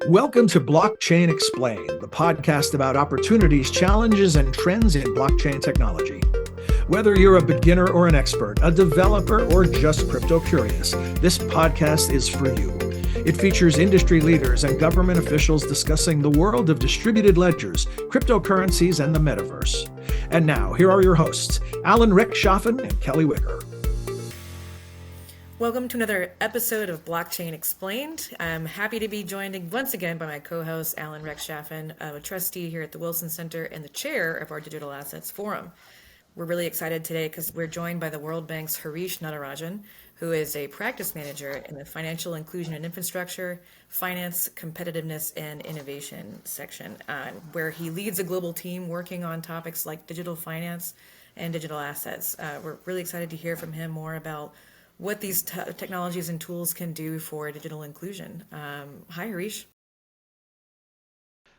Welcome to Blockchain Explained, the podcast about opportunities, challenges, and trends in blockchain technology. Whether you're a beginner or an expert, a developer, or just crypto curious, this podcast is for you. It features industry leaders and government officials discussing the world of distributed ledgers, cryptocurrencies, and the metaverse. And now, here are your hosts, Alan Rechtschaffen and Kelly Wicker. Welcome to another episode of Blockchain Explained. I'm happy to be joined once again by my co-host, Alan Rechtschaffen, a trustee here at the Wilson Center and the chair of our Digital Assets Forum. We're really excited today because we're joined by the World Bank's Harish Natarajan, who is a practice manager in the Financial Inclusion and Infrastructure, Finance, Competitiveness, and Innovation section, where he leads a global team working on topics like digital finance and digital assets. We're really excited to hear from him more about what these technologies and tools can do for digital inclusion. Hi, Harish.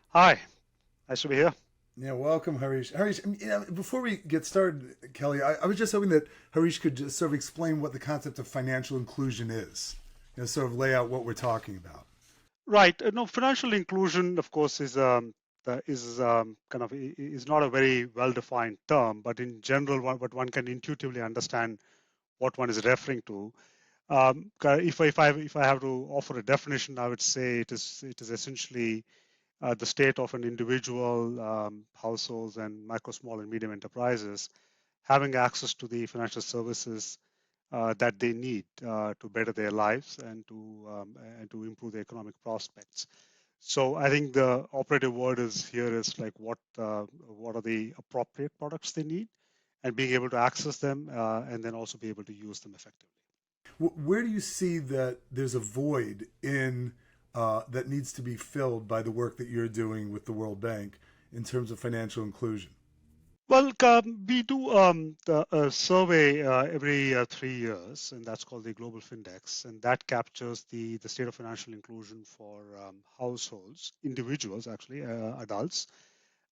Hi, nice to be here. Yeah, welcome, Harish. Harish, before we get started, Kelly, I was just hoping that Harish could just sort of explain what the concept of financial inclusion is, sort of lay out what we're talking about. Right. No, financial inclusion, of course, is not a very well-defined term, but in general, what one can intuitively understand what one is referring to. If I have to offer a definition, I would say it is essentially the state of an individual, households, and micro, small, and medium enterprises having access to the financial services that they need to better their lives and to improve their economic prospects. So I think the operative word is like what are the appropriate products they need, and being able to access them and then also be able to use them effectively. Where do you see that there's a void in that needs to be filled by the work that you're doing with the World Bank in terms of financial inclusion? Well, we do a survey every 3 years, and that's called the Global Findex, and that captures the state of financial inclusion for households, individuals, actually, adults.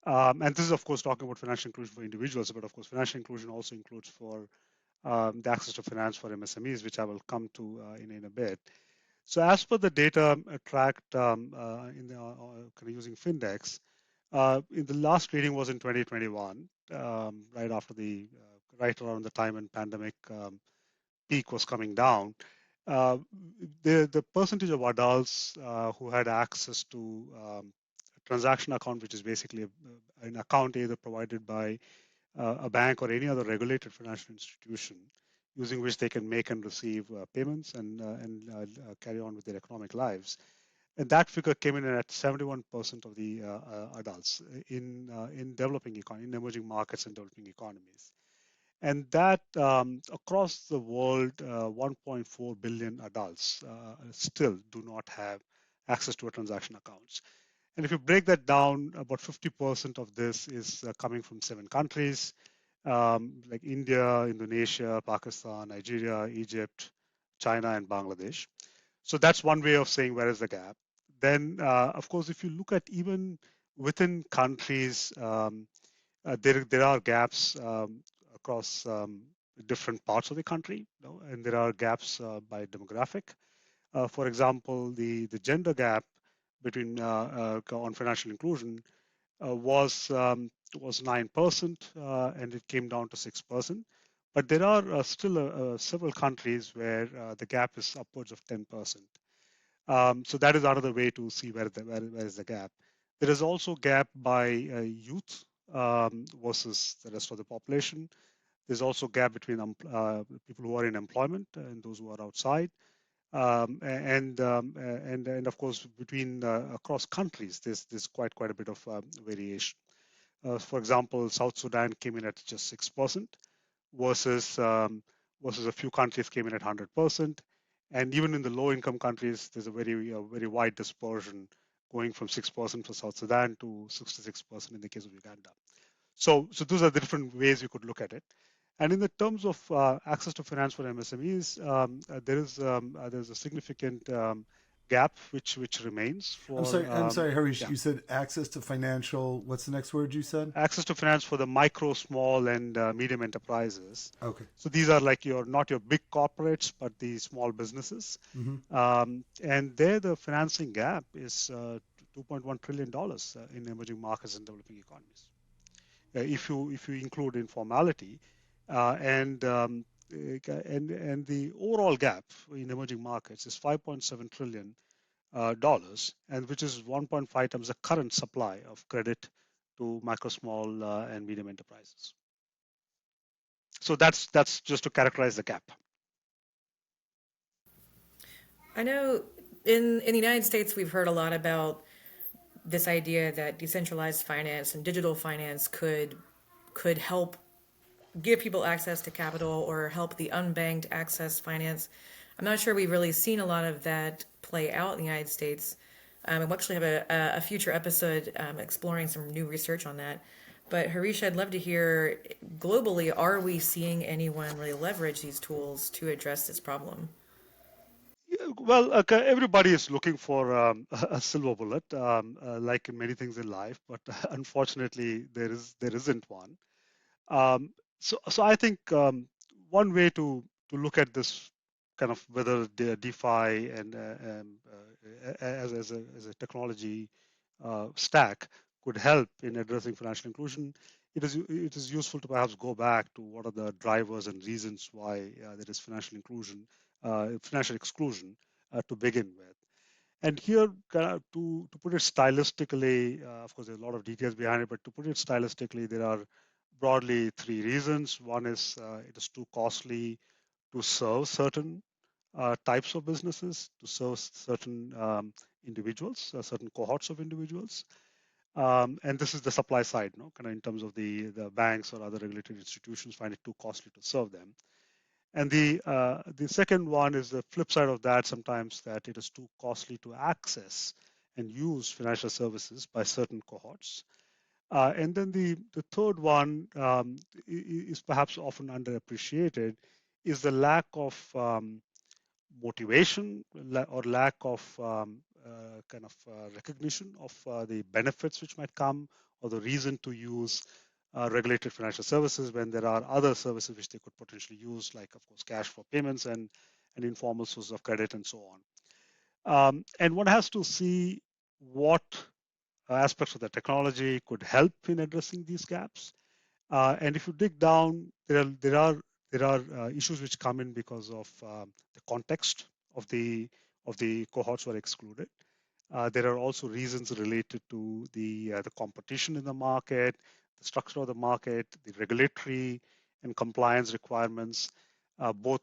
And this is, of course, talking about financial inclusion for individuals, but of course, financial inclusion also includes for the access to finance for MSMEs, which I will come to in a bit. So as per the data tracked using Findex, in the last reading was in 2021, right around the time when pandemic peak was coming down. The percentage of adults who had access to a transaction account, which is basically an account either provided by a bank or any other regulated financial institution, using which they can make and receive payments and carry on with their economic lives. And that figure came in at 71% of the adults in developing in emerging markets and developing economies. And that across the world, 1.4 billion adults still do not have access to a transaction accounts. And if you break that down, about 50% of this is coming from 7 countries, like India, Indonesia, Pakistan, Nigeria, Egypt, China, and Bangladesh. So that's one way of saying where is the gap. Then, of course, if you look at even within countries, there are gaps across different parts of the country, and there are gaps by demographic. For example, the gender gap between on financial inclusion was 9%, and it came down to 6%. But there are still several countries where the gap is upwards of 10%. So that is another way to see where is the gap. There is also gap by youth versus the rest of the population. There's also gap between people who are in employment and those who are outside. And of course, between across countries, there's quite a bit of variation. For example, South Sudan came in at just 6%, versus a few countries came in at 100%. And even in the low-income countries, there's a very wide dispersion, going from 6% for South Sudan to 66% in the case of Uganda. So those are the different ways you could look at it. And in the terms of access to finance for MSMEs, there's a significant gap which remains for I'm sorry, Harish. yeah, You said access to financial. What's the next word you said? access to finance for the micro, small, and medium enterprises. Okay. So these are like your not your big corporates, but the small businesses. Mm-hmm. And there, the financing gap is $2.1 trillion in emerging markets and developing economies. If you include informality, and and the overall gap in emerging markets is 5.7 trillion dollars, and which is 1.5 times the current supply of credit to micro, small, and medium enterprises. So that's just to characterize the gap. I know in the United States, we've heard a lot about this idea that decentralized finance and digital finance could help give people access to capital or help the unbanked access finance. I'm not sure we've really seen a lot of that play out in the United States. We'll actually have a future episode exploring some new research on that. But Harish, I'd love to hear globally, are we seeing anyone really leverage these tools to address this problem? Yeah, well, okay, everybody is looking for a silver bullet, like in many things in life, but unfortunately, there isn't one. So I think one way to look at this kind of whether the DeFi and as a technology stack could help in addressing financial inclusion, it is useful to perhaps go back to what are the drivers and reasons why there is financial exclusion to begin with. And here, to put it stylistically, of course, there's a lot of details behind it, but to put it stylistically, there are broadly three reasons. One is it is too costly to serve certain types of businesses, to serve certain individuals, certain cohorts of individuals. And this is the supply side, no, kind of in terms of the banks or other regulated institutions find it too costly to serve them. And the second one is the flip side of that, sometimes that it is too costly to access and use financial services by certain cohorts. And then the third one is perhaps often underappreciated, is the lack of motivation or lack of kind of recognition of the benefits which might come, or the reason to use regulated financial services when there are other services which they could potentially use, like of course cash for payments and informal sources of credit and so on. And one has to see what aspects of the technology could help in addressing these gaps. And if you dig down, there are issues which come in because of the context of the cohorts who are excluded. There are also reasons related to the competition in the market, the structure of the market, the regulatory and compliance requirements, both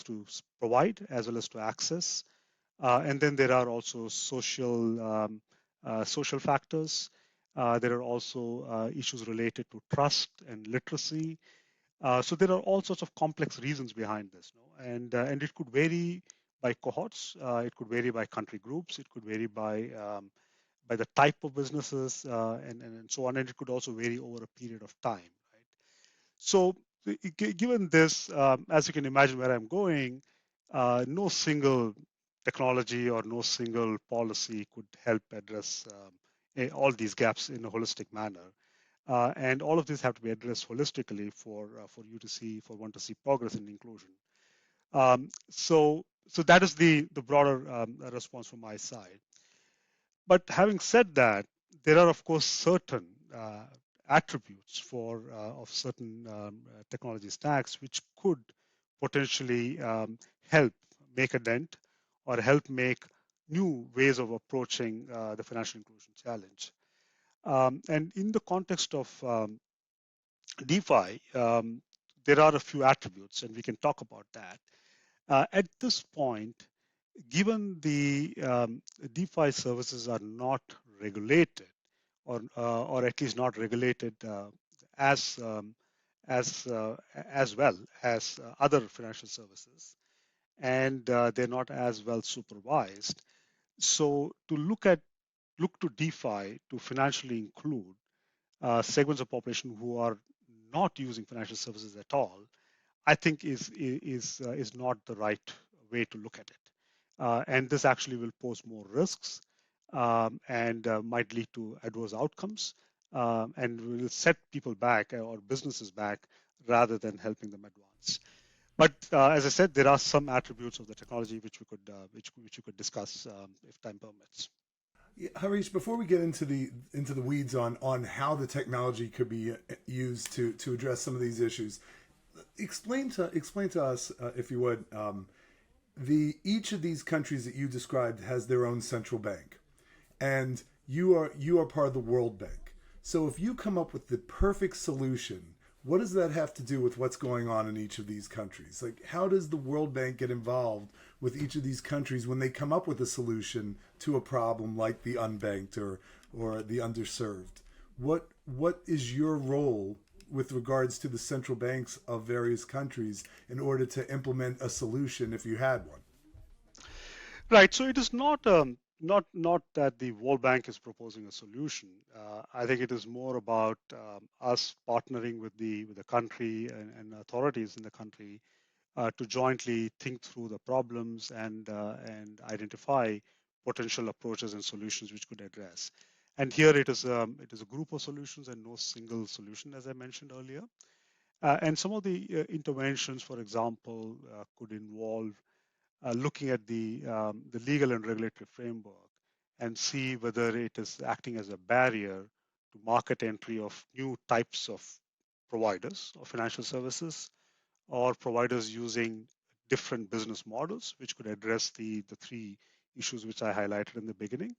to provide as well as to access. And then there are also social factors. There are also issues related to trust and literacy. So there are all sorts of complex reasons behind this, no? And it could vary by cohorts. It could vary by country groups. It could vary by the type of businesses and so on. And it could also vary over a period of time, right? So given this, as you can imagine where I'm going, no single technology or no single policy could help address all these gaps in a holistic manner. And all of these have to be addressed holistically for one to see progress in inclusion. So that is the broader response from my side. But having said that, there are of course certain attributes of certain technology stacks which could potentially help make a dent or help make new ways of approaching the financial inclusion challenge. And in the context of DeFi, there are a few attributes, and we can talk about that. At this point, given the DeFi services are not regulated, or at least not regulated as as well as other financial services, and they're not as well supervised. So to look to DeFi to financially include segments of population who are not using financial services at all, I think is not the right way to look at it. and this actually will pose more risks and might lead to adverse outcomes and will set people back or businesses back rather than helping them advance. But as I said, there are some attributes of the technology which we could discuss if time permits. Yeah, Harish, before we get into the weeds on how the technology could be used to address some of these issues, explain to us, if you would, the each of these countries that you described has their own central bank, and you are part of the World Bank. So if you come up with the perfect solution, what does that have to do with what's going on in each of these countries? Like, how does the World Bank get involved with each of these countries when they come up with a solution to a problem like the unbanked or the underserved? What is your role with regards to the central banks of various countries in order to implement a solution if you had one? Right. So it is not that the World Bank is proposing a solution. I think it is more about us partnering with the country and authorities in the country to jointly think through the problems and identify potential approaches and solutions which could address. And here it is a group of solutions and no single solution, as I mentioned earlier. And some of the interventions, for example, could involve looking at the legal and regulatory framework and see whether it is acting as a barrier to market entry of new types of providers of financial services or providers using different business models, which could address the three issues which I highlighted in the beginning.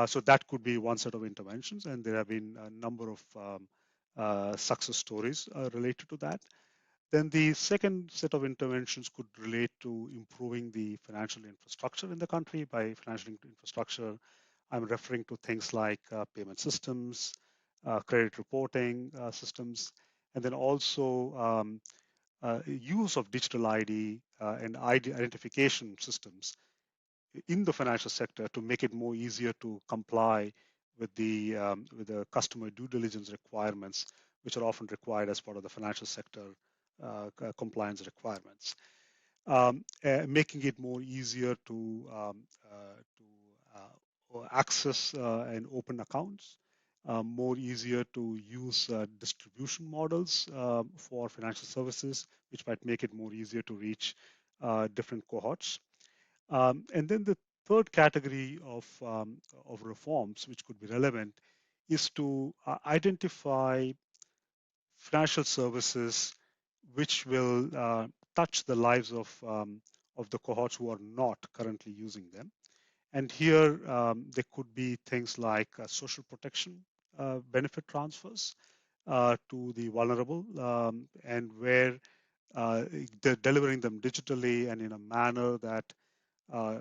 So that could be one set of interventions, and there have been a number of success stories related to that. Then the second set of interventions could relate to improving the financial infrastructure in the country. By financial infrastructure, I'm referring to things like payment systems, credit reporting systems, and then also use of digital ID and ID identification systems in the financial sector to make it more easier to comply with the customer due diligence requirements, which are often required as part of the financial sector compliance requirements. Making it more easier to access and open accounts, more easier to use distribution models for financial services, which might make it more easier to reach different cohorts. And then the third category of reforms which could be relevant is to identify financial services which will touch the lives of the cohorts who are not currently using them. And here there could be things like social protection benefit transfers to the vulnerable, and where they're delivering them digitally and in a manner that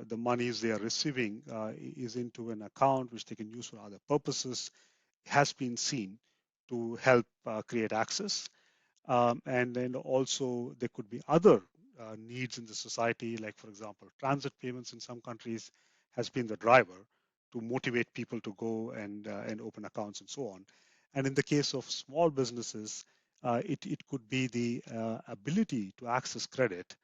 the monies they are receiving is into an account which they can use for other purposes, has been seen to help create access. And then also there could be other needs in the society, like for example, transit payments in some countries has been the driver to motivate people to go and open accounts and so on. And in the case of small businesses, it could be the ability to access credit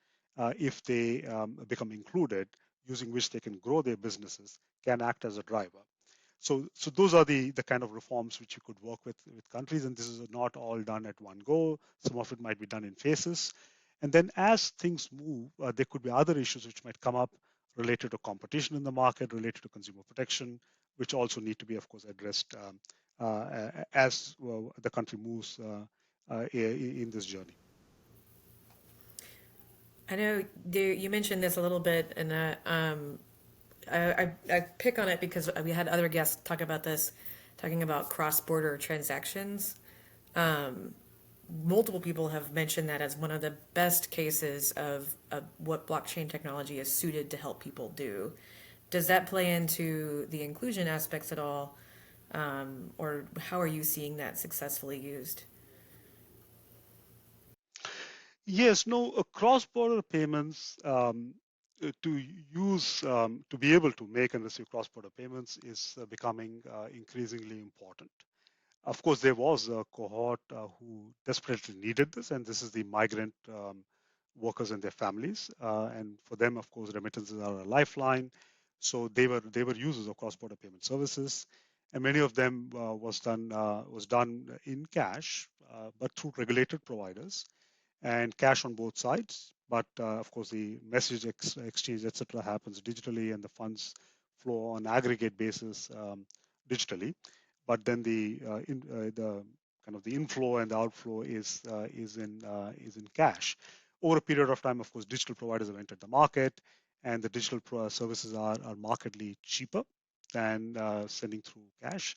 if they become included, using which they can grow their businesses, can act as a driver. So those are the kind of reforms which you could work with countries, and this is not all done at one go. Some of it might be done in phases. And then as things move, there could be other issues which might come up related to competition in the market, related to consumer protection, which also need to be, of course, addressed as well, the country moves in this journey. I know you mentioned this a little bit, and I pick on it because we had other guests talk about this, talking about cross-border transactions. Multiple people have mentioned that as one of the best cases of what blockchain technology is suited to help people do. Does that play into the inclusion aspects at all? Or how are you seeing that successfully used? Yes, no, cross-border payments to use to be able to make and receive cross-border payments is becoming increasingly important. Of course, there was a cohort who desperately needed this, and this is the migrant workers and their families. And for them, of course, remittances are a lifeline. So they were users of cross-border payment services, and many of them was done in cash, but through regulated providers and cash on both sides. But of course, the message exchange, etc., happens digitally, and the funds flow on aggregate basis digitally. But then the kind of the inflow and the outflow is in cash. Over a period of time, of course, digital providers have entered the market, and the digital services are markedly cheaper than sending through cash.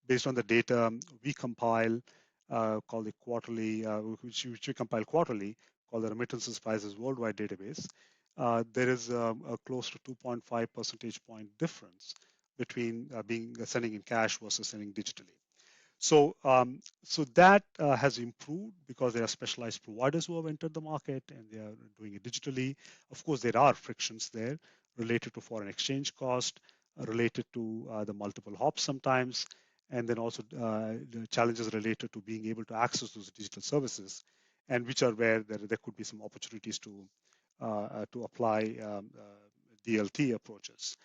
Based on the data we compile, called the quarterly, which we compile quarterly, called the Remittances Prices Worldwide database, there is a close to 2.5 percentage point difference between sending in cash versus sending digitally. So that has improved because there are specialized providers who have entered the market and they are doing it digitally. Of course, there are frictions there related to foreign exchange cost, related to the multiple hops sometimes, and then also the challenges related to being able to access those digital services, and which are where there could be some opportunities to apply DLT approaches.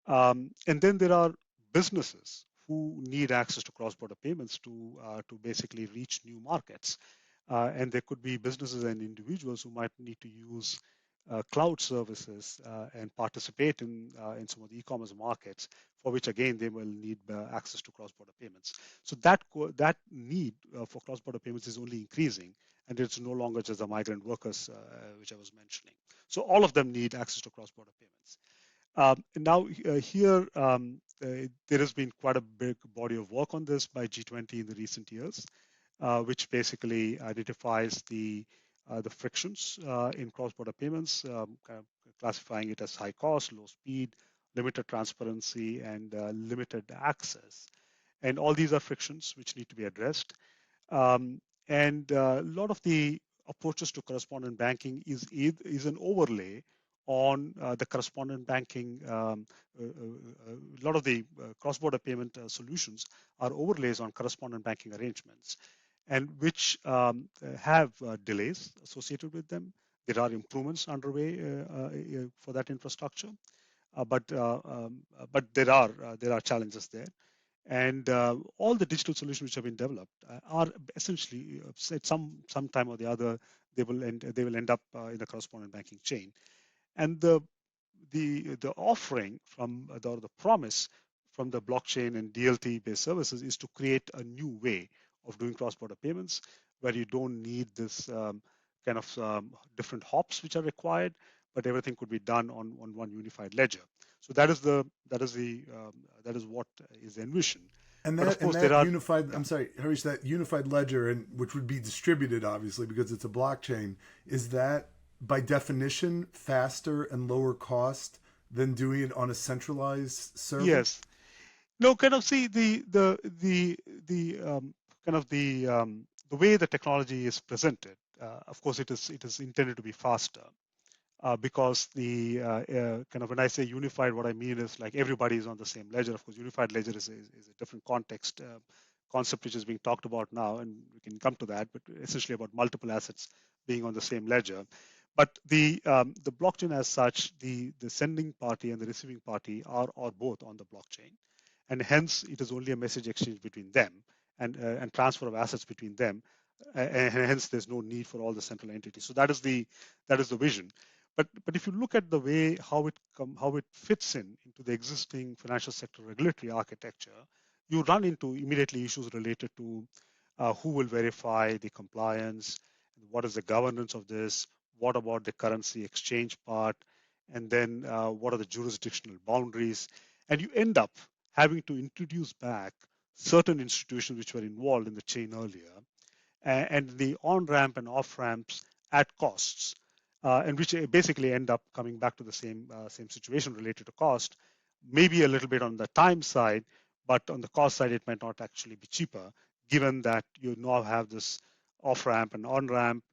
And then there are businesses who need access to cross-border payments to basically reach new markets. And there could be businesses and individuals who might need to use cloud services and participate in some of the e-commerce markets, for which again they will need access to cross-border payments. So that need for cross-border payments is only increasing, and it's no longer just the migrant workers, which I was mentioning. So all of them need access to cross-border payments. Now here, there has been quite a big body of work on this by G20 in the recent years, which basically identifies the frictions in cross-border payments, kind of classifying it as high cost, low speed, limited transparency, and limited access. And all these are frictions which need to be addressed. And a lot of the approaches to correspondent banking is an overlay on the correspondent banking. A lot of the cross-border payment solutions are overlays on correspondent banking arrangements, and which have delays associated with them. There are improvements underway for that infrastructure, but there are challenges there. And all the digital solutions which have been developed are essentially at some time or the other they will end up in the correspondent banking chain. And the offering from the promise from the blockchain and DLT based services is to create a new way of doing cross-border payments, where you don't need this kind of different hops which are required, but everything could be done on one unified ledger. So that is what is envisioned. And But of that course there are, unified, yeah. I'm sorry, Harish, that unified ledger, and which would be distributed obviously because it's a blockchain, is that by definition faster and lower cost than doing it on a centralized server? Yes. No, kind of see the kind of the way the technology is presented. Of course, it is intended to be faster, because the kind of, when I say unified, what I mean is like everybody is on the same ledger. Of course, unified ledger is a different concept which is being talked about now, and we can come to that. But essentially about multiple assets being on the same ledger. But the blockchain as such, the sending party and the receiving party are both on the blockchain, and hence it is only a message exchange between them and transfer of assets between them, and hence there's no need for all the central entities. So that is the vision. But if you look at the way how it fits into the existing financial sector regulatory architecture, you run into immediately issues related to who will verify the compliance, what is the governance of this, what about the currency exchange part, and then what are the jurisdictional boundaries, and you end up having to introduce back certain institutions which were involved in the chain earlier, and the on-ramp and off-ramps at costs, and which basically end up coming back to the same situation related to cost, maybe a little bit on the time side, but on the cost side, it might not actually be cheaper, given that you now have this off-ramp and on-ramp,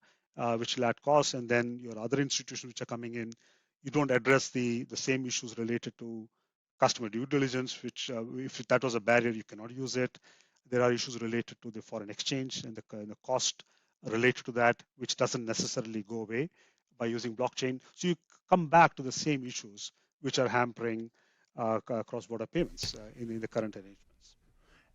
which will add costs, and then your other institutions which are coming in, you don't address the same issues related to customer due diligence, which if that was a barrier, you cannot use it. There are issues related to the foreign exchange and the cost related to that, which doesn't necessarily go away, by using blockchain. So you come back to the same issues which are hampering cross-border payments in the current arrangements.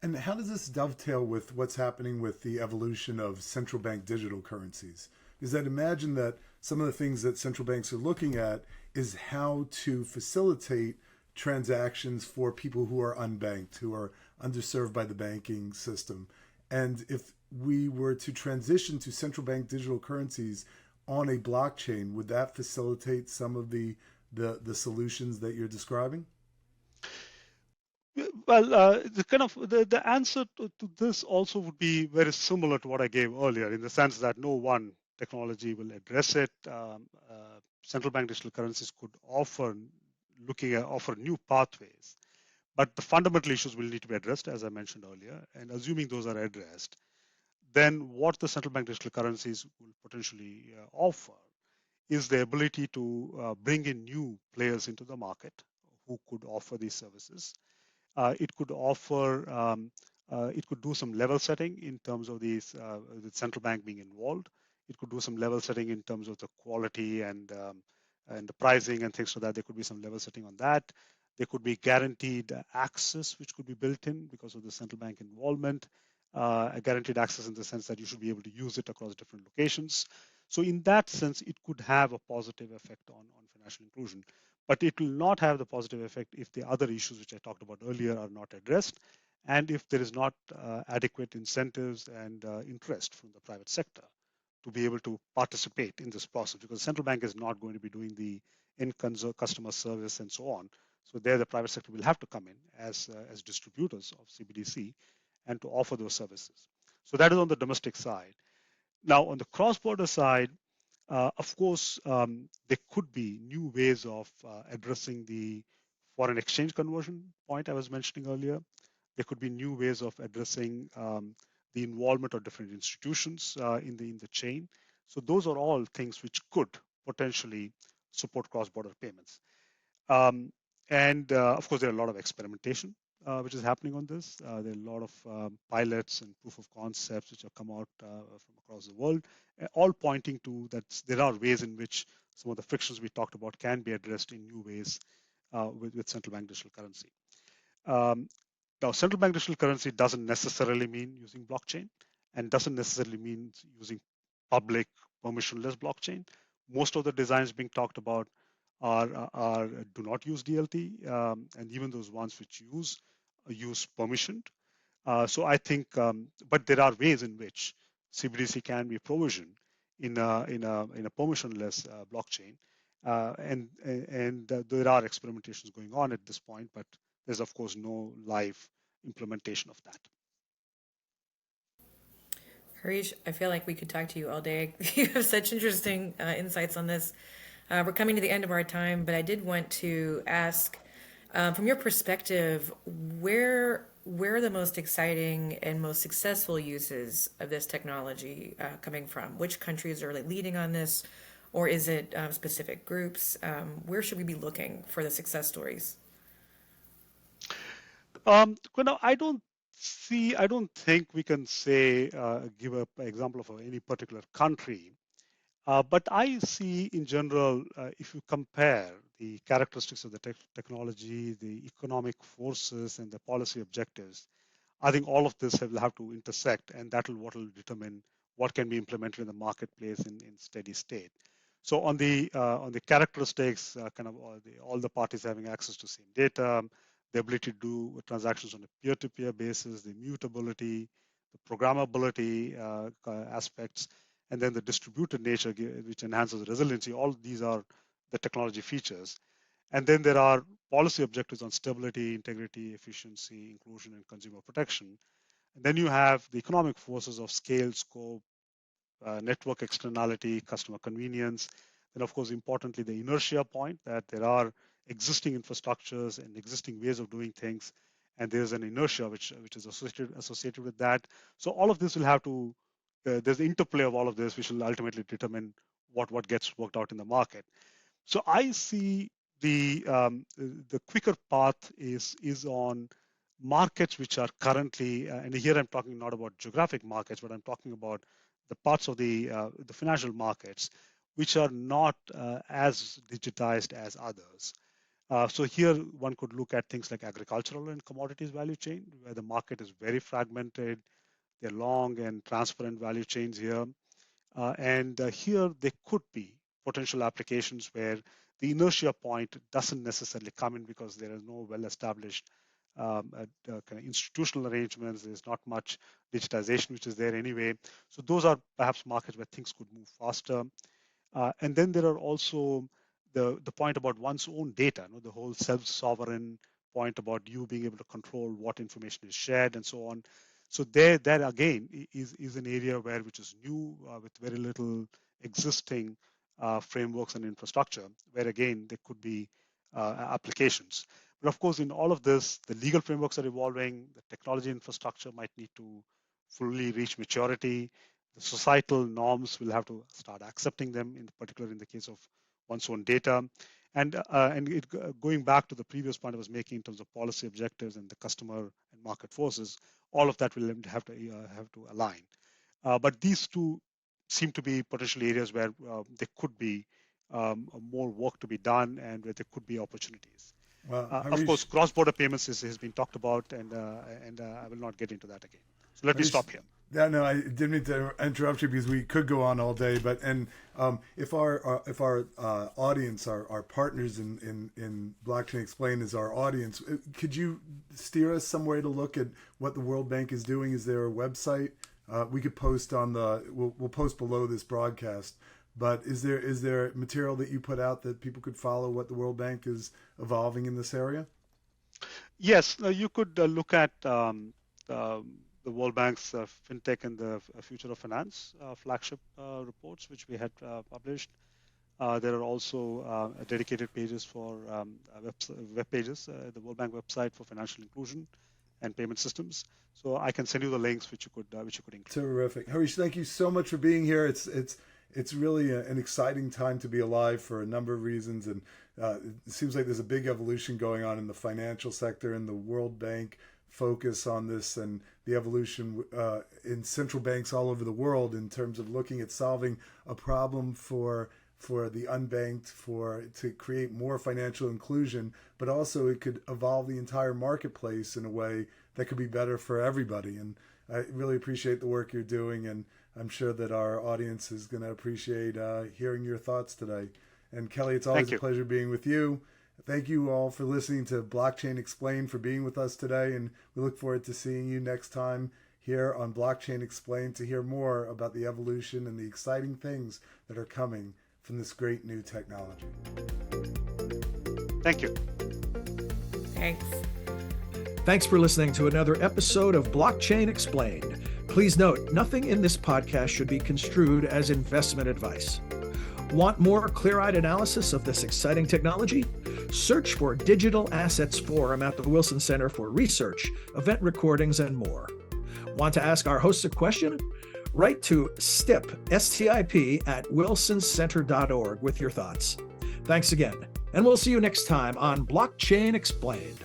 And how does this dovetail with what's happening with the evolution of central bank digital currencies? Because I'd imagine that some of the things that central banks are looking at is how to facilitate transactions for people who are unbanked, who are underserved by the banking system. And if we were to transition to central bank digital currencies on a blockchain, would that facilitate some of the solutions that you're describing? Well, the answer to this also would be very similar to what I gave earlier, in the sense that no one technology will address it. Central bank digital currencies could offer new pathways, but the fundamental issues will need to be addressed, as I mentioned earlier. And assuming those are addressed, then what the central bank digital currencies will potentially offer is the ability to bring in new players into the market who could offer these services. It could offer, it could do some level setting in terms of the central bank being involved. It could do some level setting in terms of the quality and the pricing and things like that. There could be some level setting on that. There could be guaranteed access, which could be built in because of the central bank involvement. A guaranteed access in the sense that you should be able to use it across different locations. So in that sense, it could have a positive effect on financial inclusion. But it will not have the positive effect if the other issues which I talked about earlier are not addressed, and if there is not adequate incentives and interest from the private sector to be able to participate in this process, because the central bank is not going to be doing the end customer service and so on. So there, the private sector will have to come in as distributors of CBDC and to offer those services. So that is on the domestic side. Now, on the cross-border side, of course, there could be new ways of addressing the foreign exchange conversion point I was mentioning earlier. There could be new ways of addressing the involvement of different institutions in the chain. So those are all things which could potentially support cross-border payments. And of course, there are a lot of experimentation which is happening on this. There are a lot of pilots and proof of concepts which have come out from across the world, all pointing to that there are ways in which some of the frictions we talked about can be addressed in new ways with central bank digital currency. Now, central bank digital currency doesn't necessarily mean using blockchain and doesn't necessarily mean using public permissionless blockchain. Most of the designs being talked about are do not use DLT, and even those ones which use permissioned. So I think, but there are ways in which CBDC can be provisioned in a permissionless blockchain, and there are experimentations going on at this point, but there's of course no live implementation of that. Harish, I feel like we could talk to you all day. You have such interesting insights on this. We're coming to the end of our time, but I did want to ask, from your perspective, where are the most exciting and most successful uses of this technology coming from? Which countries are leading on this, or is it specific groups? Where should we be looking for the success stories? I don't think we can say give an example of any particular country. But I see in general, if you compare the characteristics of the technology, the economic forces, and the policy objectives, I think all of this will have to intersect, and that will determine what can be implemented in the marketplace in steady state. So on the characteristics, all the parties having access to same data, the ability to do transactions on a peer-to-peer basis, the mutability, the programmability aspects, and then the distributed nature, which enhances resiliency. All these are the technology features. And then there are policy objectives on stability, integrity, efficiency, inclusion, and consumer protection. And then you have the economic forces of scale, scope, network externality, customer convenience, and of course, importantly, the inertia point that there are existing infrastructures and existing ways of doing things, and there's an inertia which is associated with that. So all of this will have to there's the interplay of all of this, which will ultimately determine what gets worked out in the market. So I see the quicker path is on markets which are currently, and here I'm talking not about geographic markets, but I'm talking about the parts of the financial markets which are not as digitized as others. So here one could look at things like agricultural and commodities value chain, where the market is very fragmented. They're long and transparent value chains here. And here there could be potential applications where the inertia point doesn't necessarily come in because there is no well-established kind of institutional arrangements. There's not much digitization which is there anyway. So those are perhaps markets where things could move faster. And then there are also the point about one's own data, the whole self-sovereign point about you being able to control what information is shared and so on. So that again is an area which is new with very little existing frameworks and infrastructure, where again there could be applications. But of course, in all of this, the legal frameworks are evolving. The technology infrastructure might need to fully reach maturity. The societal norms will have to start accepting them, in particular in the case of one's own data. And going back to the previous point I was making in terms of policy objectives and the customer and market forces, all of that will have to align. But these two seem to be potentially areas where there could be more work to be done and where there could be opportunities. Of course, cross-border payments has been talked about, and I will not get into that again. So let me stop here. Yeah, no, I didn't mean to interrupt you because we could go on all day. But if our audience, our partners in Blockchain Explained is our audience, could you steer us some way to look at what the World Bank is doing? Is there a website we could post on we'll post below this broadcast? But is there material that you put out that people could follow what the World Bank is evolving in this area? Yes, you could look at the World Bank's FinTech and the Future of Finance flagship reports, which we had published. There are also dedicated pages for web pages, the World Bank website for financial inclusion and payment systems. So I can send you the links which you could include. Terrific, Harish. Thank you so much for being here. It's really an exciting time to be alive for a number of reasons, and it seems like there's a big evolution going on in the financial sector, and the World Bank focus on this and the evolution in central banks all over the world in terms of looking at solving a problem for the unbanked, to create more financial inclusion, but also it could evolve the entire marketplace in a way that could be better for everybody. And I really appreciate the work you're doing, and I'm sure that our audience is going to appreciate hearing your thoughts today. And Kelly, it's always a pleasure being with you. Thank you all for listening to Blockchain Explained, for being with us today, and we look forward to seeing you next time here on Blockchain Explained to hear more about the evolution and the exciting things that are coming from this great new technology. Thank you. Thanks. Thanks for listening to another episode of Blockchain Explained. Please note, nothing in this podcast should be construed as investment advice. Want more clear-eyed analysis of this exciting technology? Search for Digital Assets Forum at the Wilson Center for research, event recordings, and more. Want to ask our hosts a question? Write to STIP, S-T-I-P, at wilsoncenter.org with your thoughts. Thanks again, and we'll see you next time on Blockchain Explained.